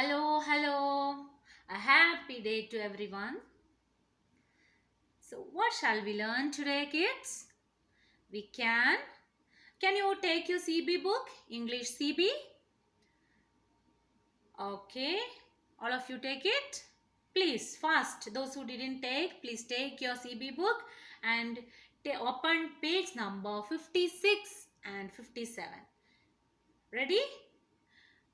Hello, hello. A happy day to everyone. So, what shall we learn today, kids? We can. Can you take your CB book, English CB? Okay. All of you take it. Please, fast. Those who didn't take, please take your CB book and open page number 56 and 57. Ready?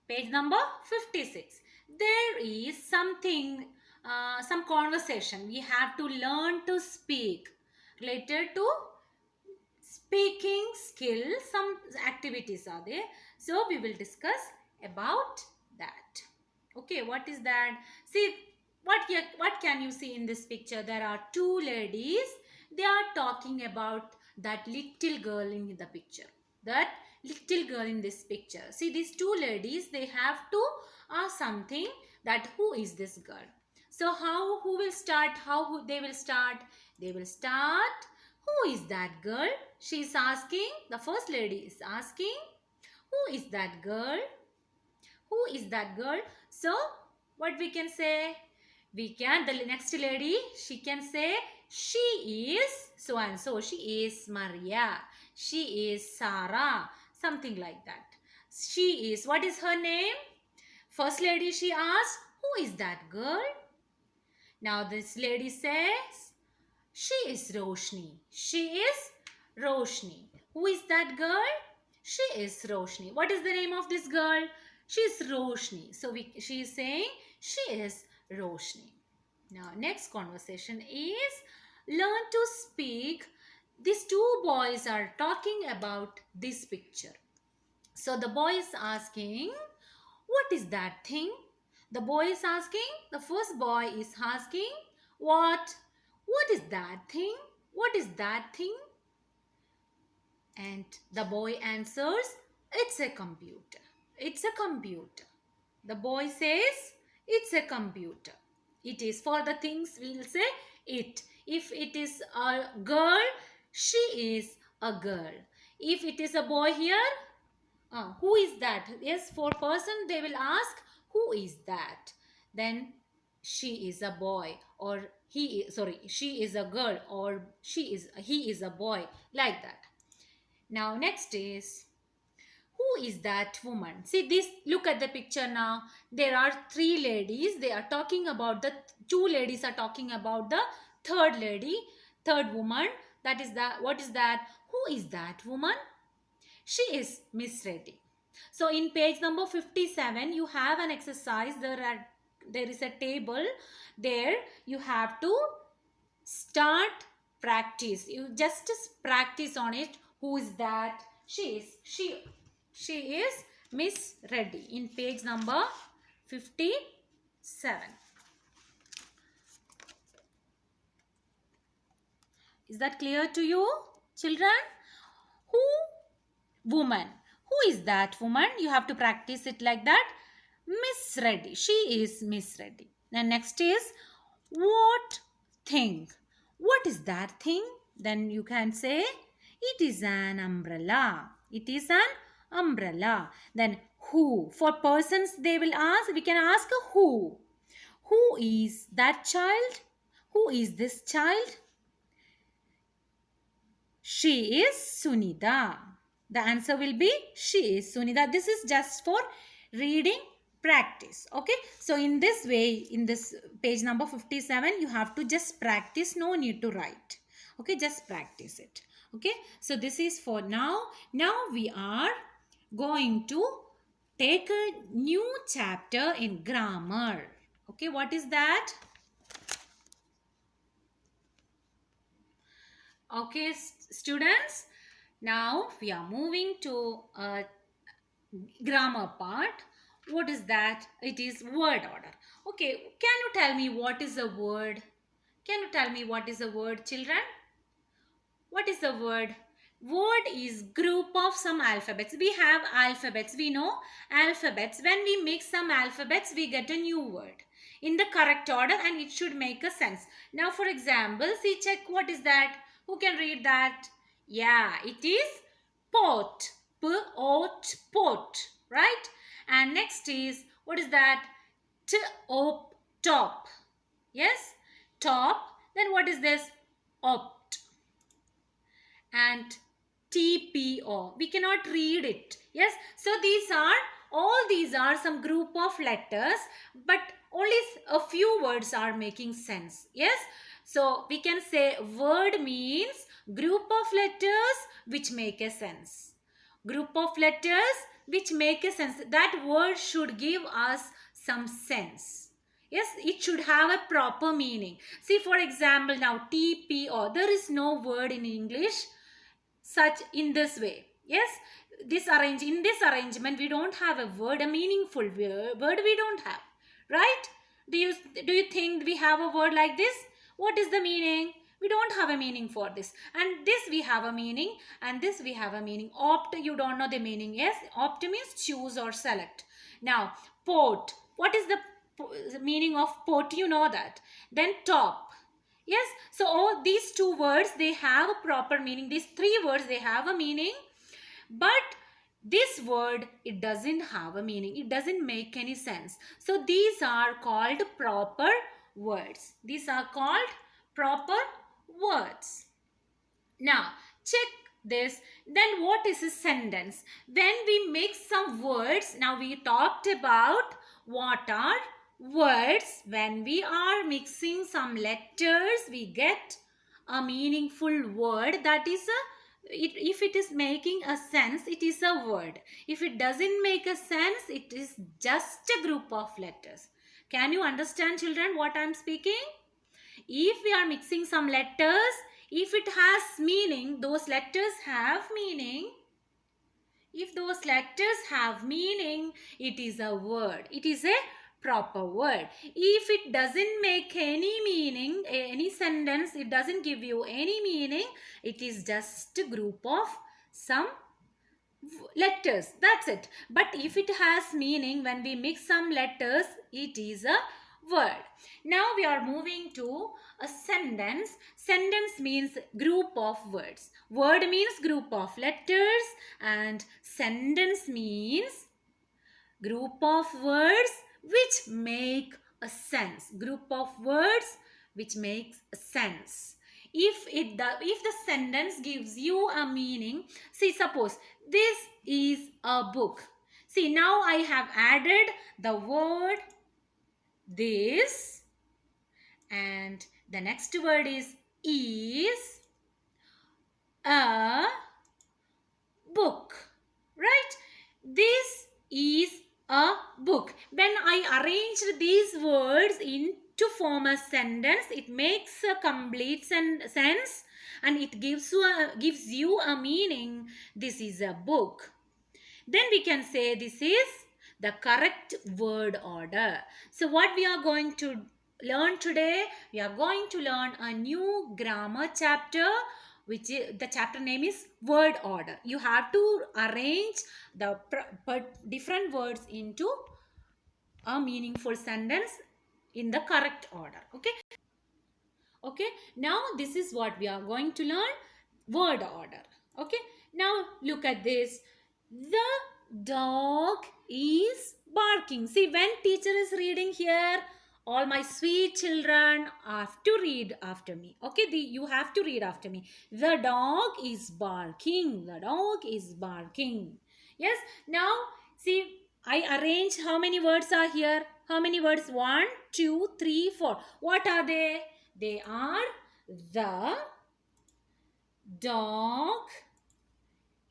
Page number 56. There is something, some conversation. We have to learn to speak related to speaking skill. Some activities are there. So we will discuss about that. Okay, what is that? See, what can you see in this picture? There are two ladies. They are talking about that little girl in the picture. That little girl in this picture. See, these two ladies, they have to ask something, that who is this girl? So how, who will start? They will start? They will start, who is that girl? She is asking, the first lady is asking, who is that girl? Who is that girl? So, what we can say? The next lady, she can say, she is so and so. She is Maria. She is Sarah. Something like that. She is, what is her name? First lady, she asks, who is that girl? Now this lady says, she is Roshni. She is Roshni. Who is that girl? She is Roshni. What is the name of this girl? She is Roshni. So she is saying she is Roshni. Now next conversation is learn to speak. These two boys are talking about this picture. So the boy is asking, what is that thing? The boy is asking, the first boy is asking, what? What is that thing? What is that thing? And the boy answers, it's a computer. It's a computer. The boy says, it's a computer. It is, for the things we'll say it. If it is a girl, she is a girl. If it is a boy here, who is that? Yes, for person they will ask, who is that? Then she is a boy, or she is a girl, or he is a boy, like that. Now next is, who is that woman? See this, look at the picture now. There are three ladies. They are talking about the two ladies are talking about the third lady, third woman. That is that. What is that? Who is that woman? She is Miss Reddy. So in page number 57, you have an exercise. There is a table. There you have to start practice. You just practice on it. Who is that? She is Miss Reddy in page number 57. Is that clear to you, children? Who woman? Who is that woman? You have to practice it like that. Miss Reddy. She is Miss Reddy. Then next is, what thing? What is that thing? Then you can say, it is an umbrella. It is an umbrella. Then who? For persons they will ask, we can ask who. Who is that child? Who is this child? She is Sunida. The answer will be she is Sunida. This is just for reading practice. Okay. So in this way, in this page number 57, you have to just practice. No need to write. Okay. Just practice it. Okay. So this is for now. Now we are going to take a new chapter in grammar. Okay. What is that? Okay, students, now we are moving to a grammar part. What is that? It is word order. Okay, can you tell me what is a word? Can you tell me what is a word, children? What is the word? Word is group of some alphabets. We have alphabets. We know alphabets. When we mix some alphabets, we get a new word in the correct order and it should make a sense. Now, for example, see, check what is that? Who can read that? Yeah, it is pot. Pot, pot, right? And next is, what is that? top. Yes, top. Then what is this? Opt. And TPO. We cannot read it. Yes, so all these are some group of letters, but only a few words are making sense. Yes, so we can say word means group of letters which make a sense. Group of letters which make a sense. That word should give us some sense. Yes, it should have a proper meaning. See, for example, now TPO. There is no word in English such in this way. Yes, in this arrangement we don't have a word, a meaningful word we don't have, right? Do you think we have a word like this? What is the meaning? We don't have a meaning for this, and this we have a meaning, and this we have a meaning. Opt, you don't know the meaning. Yes, opt means choose or select. Now port, what is the meaning of port? You know that. Then top. Yes, so all these two words, they have a proper meaning. These three words, they have a meaning, but this word, it doesn't have a meaning. It doesn't make any sense. So these are called proper words. These are called proper words. Now check this. Then what is a sentence? When we mix some words, now we talked about what are words. When we are mixing some letters, we get a meaningful word. That is if it is making a sense, it is a word. If it doesn't make a sense, it is just a group of letters. Can you understand, children, what I am speaking? If we are mixing some letters, if it has meaning, those letters have meaning. If those letters have meaning, it is a word. It is a proper word. If it doesn't make any meaning, any sentence, it doesn't give you any meaning, it is just a group of some letters. That's it. But if it has meaning, when we mix some letters, it is a word. Now we are moving to a sentence. Sentence means group of words. Word means group of letters, and sentence means group of words which make a sense. Group of words which makes a sense. If the sentence gives you a meaning, see, suppose this is a book. See, now I have added the word this, and the next word is a book, right? This is a book. When I arranged these words to form a sentence, it makes a complete sense, and it gives you a meaning. This is a book. Then we can say this is the correct word order. So what we are going to learn today, we are going to learn a new grammar chapter, which is, the chapter name is word order. You have to arrange the different words into a meaningful sentence in the correct order. Okay, now this is what we are going to learn, word order. Okay, now look at this. The dog is barking. See, when teacher is reading here, all my sweet children have to read after me. Okay, you have to read after me. The dog is barking. The dog is barking. Yes, now see, I arranged how many words are here. How many words? 1, 2, 3, 4. What are they? They are the dog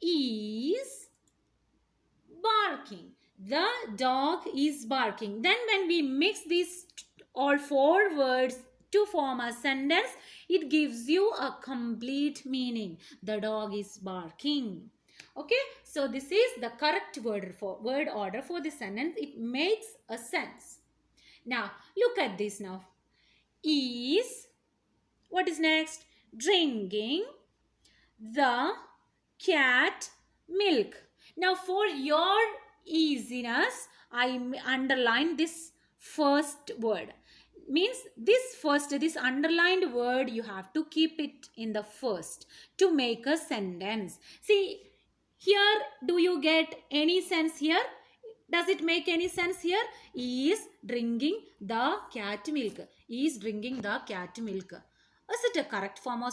is barking. The dog is barking. Then when we mix these all 4 words to form a sentence, it gives you a complete meaning. The dog is barking. Okay, so this is the correct word order for the sentence. It makes a sense. Now look at this now. Is, what is next? Drinking the cat milk. Now for your easiness, I underline this first word. Means this underlined word, you have to keep it in the first to make a sentence. See, here, do you get any sense here? Does it make any sense here? Is drinking the cat milk. Is drinking the cat milk. Is it a correct form or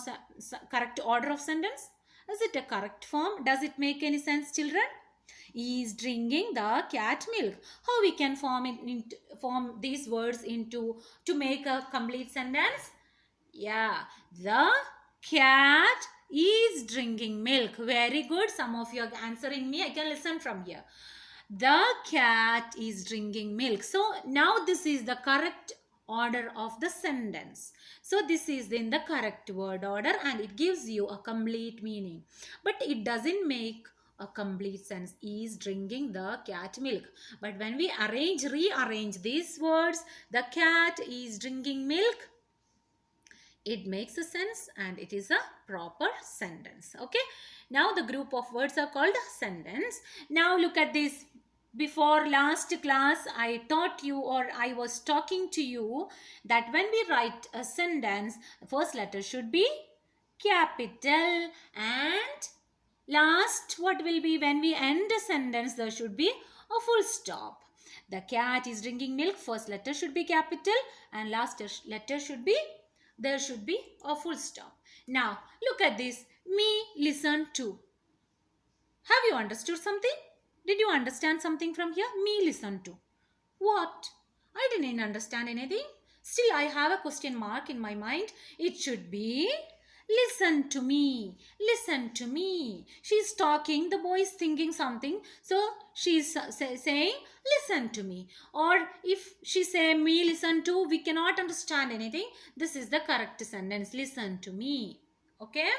correct order of sentence? Is it a correct form? Does it make any sense, children? Is drinking the cat milk. How we can form these words into to make a complete sentence? Yeah, the cat is drinking milk. Very good. Some of you are answering me. I can listen from here. The cat is drinking milk. So now this is the correct order of the sentence. So this is in the correct word order and it gives you a complete meaning. But it doesn't make a complete sense. Is drinking the cat milk. But when we rearrange these words, the cat is drinking milk, it makes a sense and it is a proper sentence. Okay, now the group of words are called sentence. Now look at this. Before last class I taught you, or I was talking to you, that when we write a sentence, the first letter should be capital, and last what will be, when we end a sentence, there should be a full stop. The cat is drinking milk, first letter should be capital and last letter should be, there should be a full stop. Now look at this. Me listen to. Have you understood something? Did you understand something from here? Me listen to. What? I didn't understand anything. Still I have a question mark in my mind. It should be listen to me. Listen to me. She's talking. The boy is thinking something. So she's saying listen to me. Or if she say me listen to, we cannot understand anything. This is the correct sentence. Listen to me. Okay?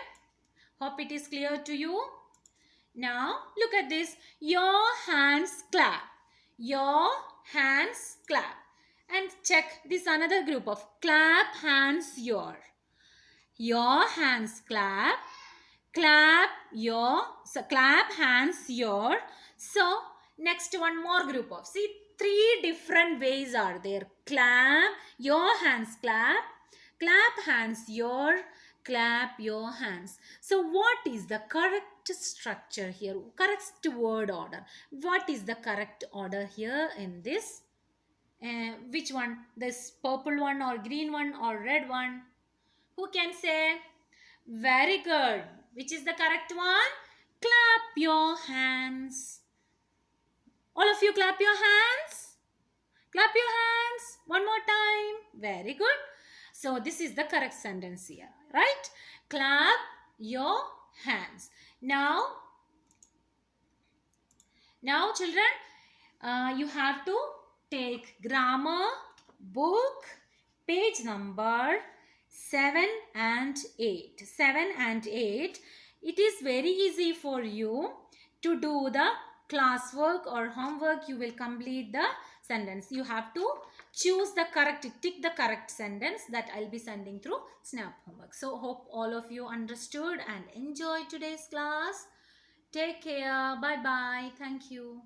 Hope it is clear to you. Now look at this. Your hands clap. Your hands clap. And check this another group of clap hands your. Your hands clap. Clap your. So clap hands your. So next one more group of. See, three different ways are there. Clap. Your hands clap. Clap hands your. Clap your hands. So what is the correct structure here? Correct word order. What is the correct order here in this? Which one? This purple one or green one or red one? Who can say? Very good. Which is the correct one? Clap your hands. All of you clap your hands. Clap your hands. One more time. Very good. So this is the correct sentence here, right? Clap your hands. Now children, you have to take grammar book, page number 7 and 8. 7 and 8. It is very easy for you to do the classwork or homework. You will complete the sentence. You have to choose the correct, tick the correct sentence that I'll be sending through Snap Homework. So hope all of you understood and enjoyed today's class. Take care. Bye bye. Thank you.